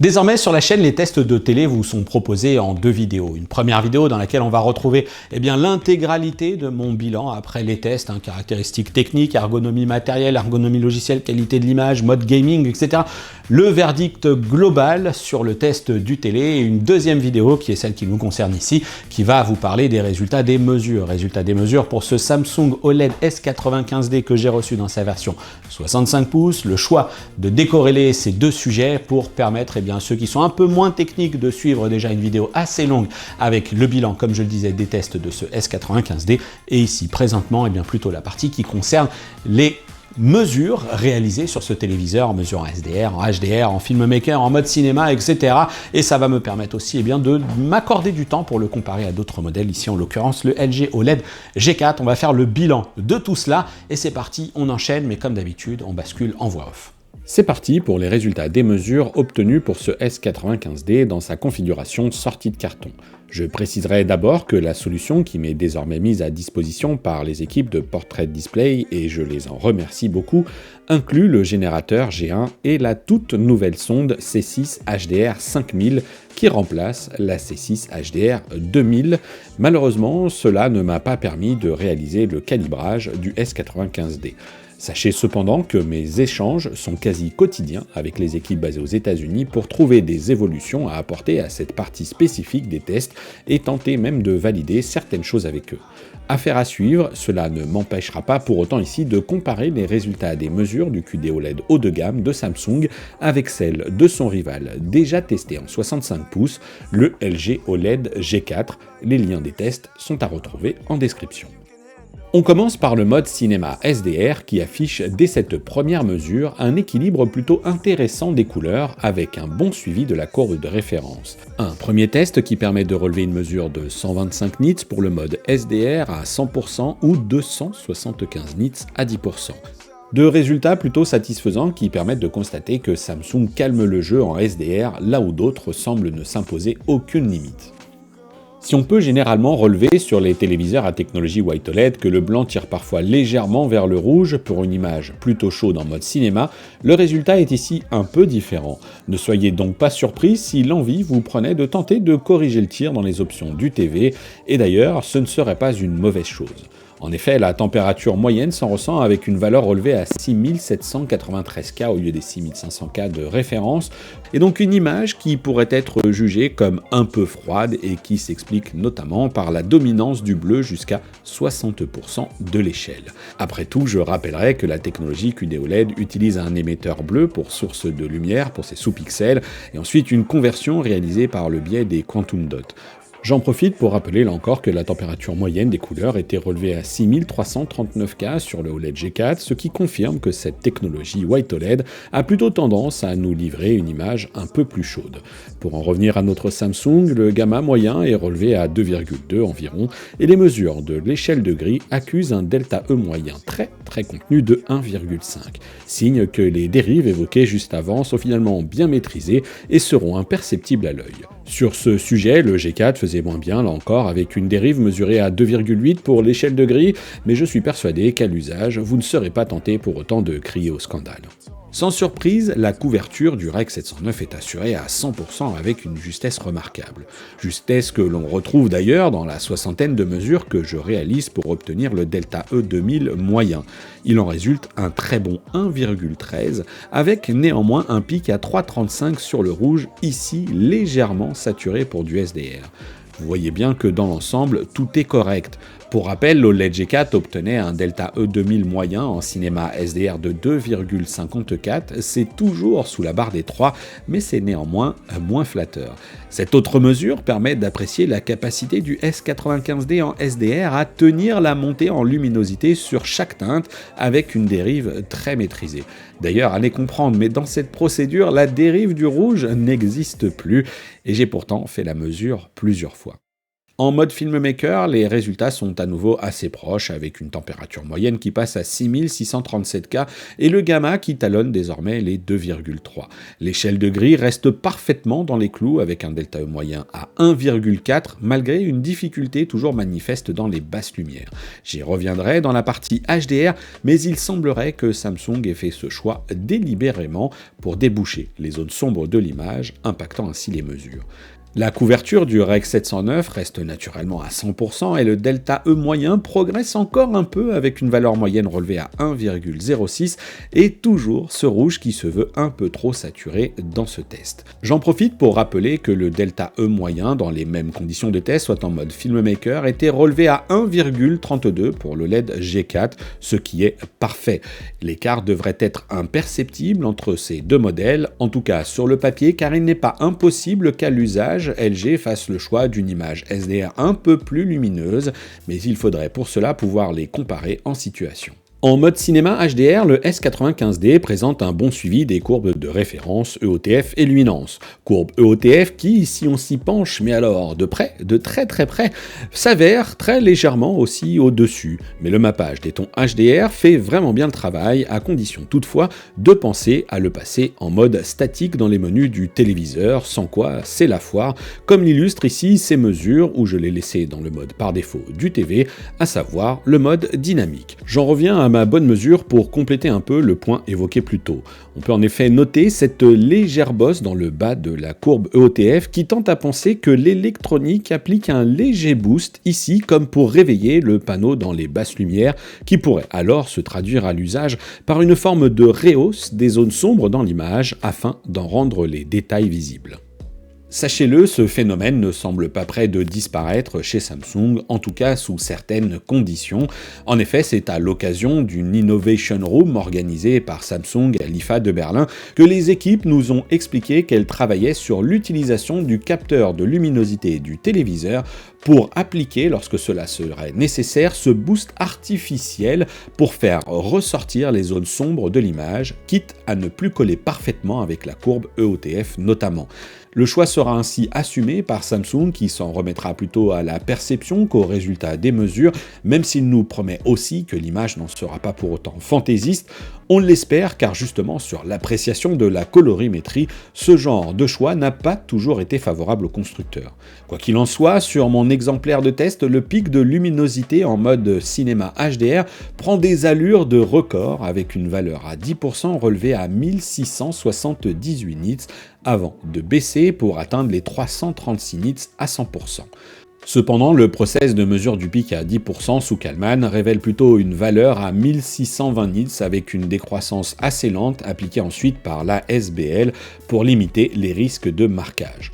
Désormais, sur la chaîne, les tests de télé vous sont proposés en 2 vidéos. Une première vidéo dans laquelle on va retrouver l'intégralité de mon bilan après les tests, caractéristiques techniques, ergonomie matérielle, ergonomie logicielle, qualité de l'image, mode gaming, etc. Le verdict global sur le test du télé et une deuxième vidéo qui est celle qui nous concerne ici, qui va vous parler des résultats des mesures. Résultats des mesures pour ce Samsung OLED S95D que j'ai reçu dans sa version 65 pouces. Le choix de décorréler ces deux sujets pour permettre ceux qui sont un peu moins techniques de suivre déjà une vidéo assez longue avec le bilan, comme je le disais, des tests de ce S95D. Et ici, présentement, plutôt la partie qui concerne les mesures réalisées sur ce téléviseur en mesure en SDR, en HDR, en filmmaker, en mode cinéma, etc. Et ça va me permettre aussi de m'accorder du temps pour le comparer à d'autres modèles, ici en l'occurrence le LG OLED G4. On va faire le bilan de tout cela et c'est parti, on enchaîne, mais comme d'habitude, on bascule en voix off. C'est parti pour les résultats des mesures obtenus pour ce S95D dans sa configuration sortie de carton. Je préciserai d'abord que la solution qui m'est désormais mise à disposition par les équipes de Portrait Display, et je les en remercie beaucoup, inclut le générateur G1 et la toute nouvelle sonde C6 HDR 5000 qui remplace la C6 HDR 2000. Malheureusement, cela ne m'a pas permis de réaliser le calibrage du S95D. Sachez cependant que mes échanges sont quasi quotidiens avec les équipes basées aux États-Unis pour trouver des évolutions à apporter à cette partie spécifique des tests et tenter même de valider certaines choses avec eux. Affaire à suivre, cela ne m'empêchera pas pour autant ici de comparer les résultats des mesures du QD OLED haut de gamme de Samsung avec celles de son rival déjà testé en 65 pouces, le LG OLED G4. Les liens des tests sont à retrouver en description. On commence par le mode cinéma SDR qui affiche dès cette première mesure un équilibre plutôt intéressant des couleurs avec un bon suivi de la courbe de référence. Un premier test qui permet de relever une mesure de 125 nits pour le mode SDR à 100% ou 275 nits à 10%. Deux résultats plutôt satisfaisants qui permettent de constater que Samsung calme le jeu en SDR là où d'autres semblent ne s'imposer aucune limite. Si on peut généralement relever sur les téléviseurs à technologie White OLED que le blanc tire parfois légèrement vers le rouge pour une image plutôt chaude en mode cinéma, le résultat est ici un peu différent. Ne soyez donc pas surpris si l'envie vous prenait de tenter de corriger le tir dans les options du TV, et d'ailleurs ce ne serait pas une mauvaise chose. En effet, la température moyenne s'en ressent avec une valeur relevée à 6793 K au lieu des 6500 K de référence, et donc une image qui pourrait être jugée comme un peu froide et qui s'explique notamment par la dominance du bleu jusqu'à 60% de l'échelle. Après tout, je rappellerai que la technologie QD OLED utilise un émetteur bleu pour source de lumière pour ses sous-pixels, et ensuite une conversion réalisée par le biais des quantum dots. J'en profite pour rappeler là encore que la température moyenne des couleurs était relevée à 6339 K sur le OLED G4, ce qui confirme que cette technologie White OLED a plutôt tendance à nous livrer une image un peu plus chaude. Pour en revenir à notre Samsung, le gamma moyen est relevé à 2,2 environ, et les mesures de l'échelle de gris accusent un delta E moyen très contenu de 1,5, signe que les dérives évoquées juste avant sont finalement bien maîtrisées et seront imperceptibles à l'œil. Sur ce sujet, le G4 faisait moins bien, là encore, avec une dérive mesurée à 2,8 pour l'échelle de gris, mais je suis persuadé qu'à l'usage, vous ne serez pas tenté pour autant de crier au scandale. Sans surprise, la couverture du Rec 709 est assurée à 100% avec une justesse remarquable. Justesse que l'on retrouve d'ailleurs dans la soixantaine de mesures que je réalise pour obtenir le Delta E 2000 moyen. Il en résulte un très bon 1,13 avec néanmoins un pic à 3,35 sur le rouge, ici légèrement saturé pour du SDR. Vous voyez bien que dans l'ensemble, tout est correct. Pour rappel, l'OLED G4 obtenait un Delta E 2000 moyen en cinéma SDR de 2,54, c'est toujours sous la barre des 3, mais c'est néanmoins moins flatteur. Cette autre mesure permet d'apprécier la capacité du S95D en SDR à tenir la montée en luminosité sur chaque teinte avec une dérive très maîtrisée. D'ailleurs, allez comprendre, mais dans cette procédure, la dérive du rouge n'existe plus, et j'ai pourtant fait la mesure plusieurs fois. En mode filmmaker, les résultats sont à nouveau assez proches, avec une température moyenne qui passe à 6637K et le gamma qui talonne désormais les 2,3. L'échelle de gris reste parfaitement dans les clous avec un delta E moyen à 1,4 malgré une difficulté toujours manifeste dans les basses lumières. J'y reviendrai dans la partie HDR, mais il semblerait que Samsung ait fait ce choix délibérément pour déboucher les zones sombres de l'image, impactant ainsi les mesures. La couverture du Rec 709 reste naturellement à 100% et le delta E moyen progresse encore un peu avec une valeur moyenne relevée à 1,06 et toujours ce rouge qui se veut un peu trop saturé dans ce test. J'en profite pour rappeler que le delta E moyen dans les mêmes conditions de test, soit en mode filmmaker, était relevé à 1,32 pour le LED G4, ce qui est parfait. L'écart devrait être imperceptible entre ces deux modèles, en tout cas sur le papier, car il n'est pas impossible qu'à l'usage, LG fasse le choix d'une image SDR un peu plus lumineuse, mais il faudrait pour cela pouvoir les comparer en situation. En mode cinéma HDR, le S95D présente un bon suivi des courbes de référence EOTF et luminance. Courbe EOTF qui, si on s'y penche, mais alors de près, de très très près, s'avère très légèrement aussi au-dessus. Mais le mappage des tons HDR fait vraiment bien le travail, à condition toutefois de penser à le passer en mode statique dans les menus du téléviseur, sans quoi c'est la foire, comme l'illustrent ici ces mesures où je l'ai laissé dans le mode par défaut du TV, à savoir le mode dynamique. J'en reviens à ma bonne mesure pour compléter un peu le point évoqué plus tôt. On peut en effet noter cette légère bosse dans le bas de la courbe EOTF qui tente à penser que l'électronique applique un léger boost ici comme pour réveiller le panneau dans les basses lumières qui pourrait alors se traduire à l'usage par une forme de rehausse des zones sombres dans l'image afin d'en rendre les détails visibles. Sachez-le, ce phénomène ne semble pas près de disparaître chez Samsung, en tout cas sous certaines conditions. En effet, c'est à l'occasion d'une Innovation Room organisée par Samsung à l'IFA de Berlin que les équipes nous ont expliqué qu'elles travaillaient sur l'utilisation du capteur de luminosité du téléviseur pour appliquer, lorsque cela serait nécessaire, ce boost artificiel pour faire ressortir les zones sombres de l'image, quitte à ne plus coller parfaitement avec la courbe EOTF notamment. Le choix sera ainsi assumé par Samsung qui s'en remettra plutôt à la perception qu'au résultat des mesures, même s'il nous promet aussi que l'image n'en sera pas pour autant fantaisiste. On l'espère car justement sur l'appréciation de la colorimétrie, ce genre de choix n'a pas toujours été favorable aux constructeurs. Quoi qu'il en soit, sur mon exemplaire de test, le pic de luminosité en mode cinéma HDR prend des allures de record avec une valeur à 10% relevée à 1678 nits avant de baisser pour atteindre les 336 nits à 100%. Cependant, le process de mesure du pic à 10% sous Kalman révèle plutôt une valeur à 1620 nits avec une décroissance assez lente appliquée ensuite par la SBL pour limiter les risques de marquage.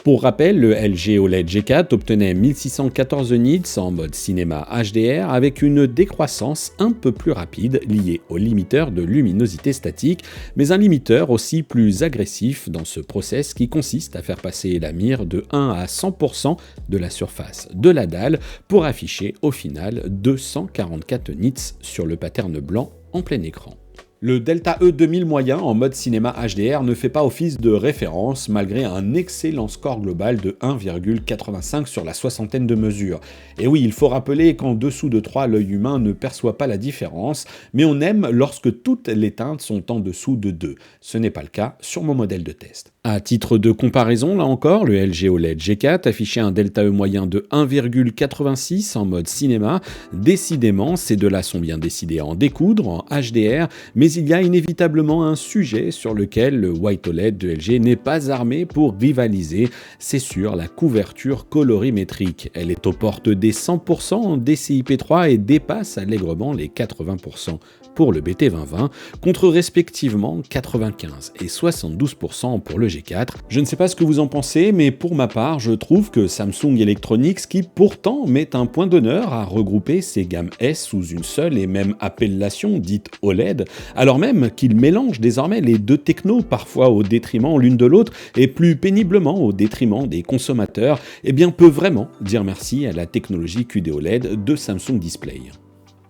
Pour rappel, le LG OLED G4 obtenait 1614 nits en mode cinéma HDR avec une décroissance un peu plus rapide liée au limiteur de luminosité statique, mais un limiteur aussi plus agressif dans ce process qui consiste à faire passer la mire de 1 à 100% de la surface de la dalle pour afficher au final 244 nits sur le pattern blanc en plein écran. Le Delta E 2000 moyen en mode cinéma HDR ne fait pas office de référence malgré un excellent score global de 1,85 sur la soixantaine de mesures. Et oui, il faut rappeler qu'en dessous de 3, l'œil humain ne perçoit pas la différence, mais on aime lorsque toutes les teintes sont en dessous de 2. Ce n'est pas le cas sur mon modèle de test. À titre de comparaison, là encore, le LG OLED G4 affichait un Delta E moyen de 1,86 en mode cinéma. Décidément, ces deux-là sont bien décidés à en découdre en HDR, mais il y a inévitablement un sujet sur lequel le White OLED de LG n'est pas armé pour rivaliser, c'est sur la couverture colorimétrique. Elle est aux portes des 100% en DCI-P3 et dépasse allègrement les 80% pour le BT2020, contre respectivement 95 et 72% pour le G4. Je ne sais pas ce que vous en pensez, mais pour ma part, je trouve que Samsung Electronics, qui pourtant met un point d'honneur à regrouper ses gammes S sous une seule et même appellation dite OLED, alors même qu'il mélange désormais les deux technos, parfois au détriment l'une de l'autre, et plus péniblement au détriment des consommateurs, eh bien peut vraiment dire merci à la technologie QD OLED de Samsung Display.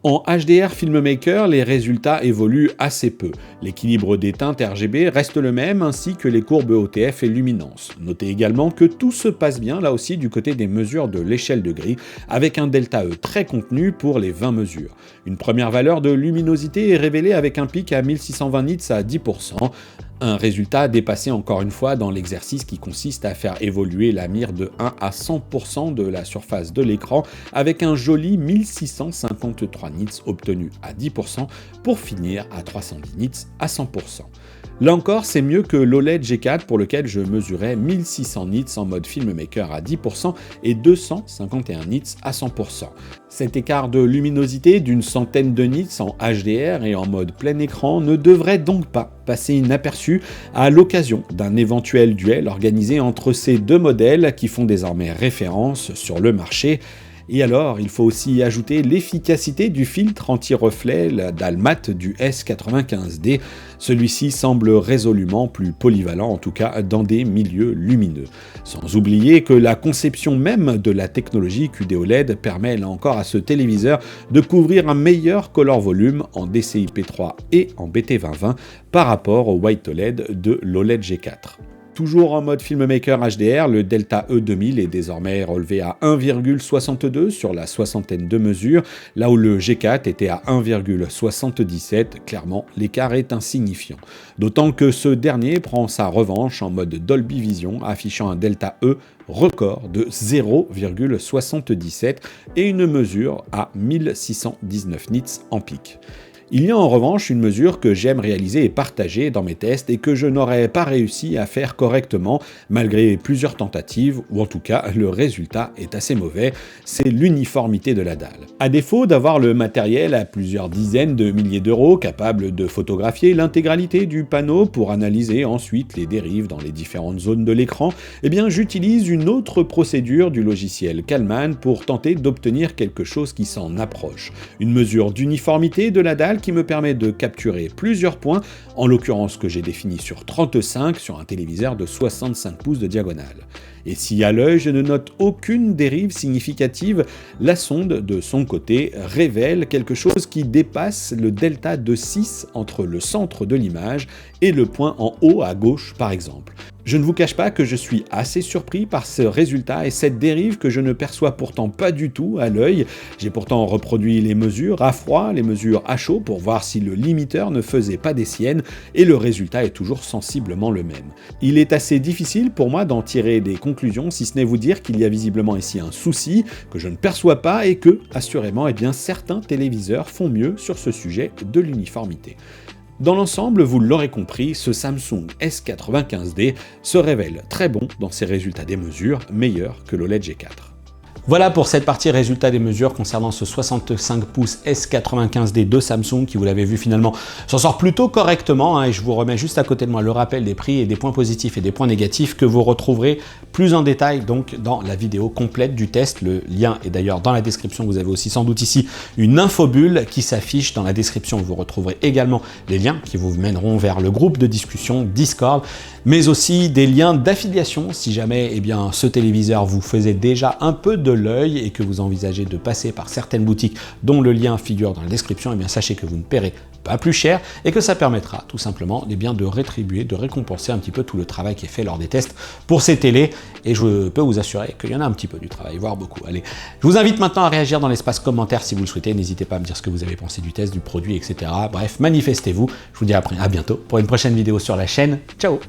En HDR Filmmaker, les résultats évoluent assez peu. L'équilibre des teintes RGB reste le même, ainsi que les courbes OTF et luminance. Notez également que tout se passe bien là aussi du côté des mesures de l'échelle de gris, avec un delta E très contenu pour les 20 mesures. Une première valeur de luminosité est révélée avec un pic à 1620 nits à 10%. Un résultat dépassé encore une fois dans l'exercice qui consiste à faire évoluer la mire de 1 à 100% de la surface de l'écran avec un joli 1653 nits obtenu à 10% pour finir à 310 nits à 100%. Là encore, c'est mieux que l'OLED G4 pour lequel je mesurais 1600 nits en mode filmmaker à 10% et 251 nits à 100%. Cet écart de luminosité d'une centaine de nits en HDR et en mode plein écran ne devrait donc pas passer inaperçu à l'occasion d'un éventuel duel organisé entre ces deux modèles qui font désormais référence sur le marché. Et alors, il faut aussi ajouter l'efficacité du filtre anti-reflet d'Almat du S95D. Celui-ci semble résolument plus polyvalent, en tout cas dans des milieux lumineux. Sans oublier que la conception même de la technologie QD-OLED permet là encore à ce téléviseur de couvrir un meilleur color volume en DCI-P3 et en BT2020 par rapport au White OLED de l'OLED G4. Toujours en mode filmmaker HDR, le Delta E2000 est désormais relevé à 1,62 sur la soixantaine de mesures, là où le G4 était à 1,77. Clairement, l'écart est insignifiant. D'autant que ce dernier prend sa revanche en mode Dolby Vision, affichant un Delta E record de 0,77 et une mesure à 1619 nits en pic. Il y a en revanche une mesure que j'aime réaliser et partager dans mes tests et que je n'aurais pas réussi à faire correctement malgré plusieurs tentatives, ou en tout cas le résultat est assez mauvais, c'est l'uniformité de la dalle. À défaut d'avoir le matériel à plusieurs dizaines de milliers d'euros capable de photographier l'intégralité du panneau pour analyser ensuite les dérives dans les différentes zones de l'écran, eh bien j'utilise une autre procédure du logiciel Kalman pour tenter d'obtenir quelque chose qui s'en approche. Une mesure d'uniformité de la dalle qui me permet de capturer plusieurs points, en l'occurrence que j'ai défini sur 35 sur un téléviseur de 65 pouces de diagonale. Et si à l'œil je ne note aucune dérive significative, la sonde de son côté révèle quelque chose qui dépasse le delta de 6 entre le centre de l'image et le point en haut à gauche par exemple. Je ne vous cache pas que je suis assez surpris par ce résultat et cette dérive que je ne perçois pourtant pas du tout à l'œil. J'ai pourtant reproduit les mesures à froid, les mesures à chaud pour voir si le limiteur ne faisait pas des siennes et le résultat est toujours sensiblement le même. Il est assez difficile pour moi d'en tirer des conclusions si ce n'est vous dire qu'il y a visiblement ici un souci que je ne perçois pas et que, assurément, certains téléviseurs font mieux sur ce sujet de l'uniformité. Dans l'ensemble, vous l'aurez compris, ce Samsung S95D se révèle très bon dans ses résultats des mesures, meilleurs que l'OLED G4. Voilà pour cette partie résultat des mesures concernant ce 65 pouces S95D de Samsung qui, vous l'avez vu finalement, s'en sort plutôt correctement et je vous remets juste à côté de moi le rappel des prix et des points positifs et des points négatifs que vous retrouverez plus en détail donc dans la vidéo complète du test. Le lien est d'ailleurs dans la description. Vous avez aussi sans doute ici une infobulle qui s'affiche dans la description. Vous retrouverez également les liens qui vous mèneront vers le groupe de discussion Discord, mais aussi des liens d'affiliation si jamais ce téléviseur vous faisait déjà un peu de l'œil et que vous envisagez de passer par certaines boutiques dont le lien figure dans la description, sachez que vous ne paierez pas plus cher et que ça permettra tout simplement de rétribuer, de récompenser un petit peu tout le travail qui est fait lors des tests pour ces télés et je peux vous assurer qu'il y en a un petit peu du travail, voire beaucoup. Allez, je vous invite maintenant à réagir dans l'espace commentaire si vous le souhaitez, n'hésitez pas à me dire ce que vous avez pensé du test, du produit, etc. Bref, manifestez-vous. Je vous dis à bientôt pour une prochaine vidéo sur la chaîne. Ciao!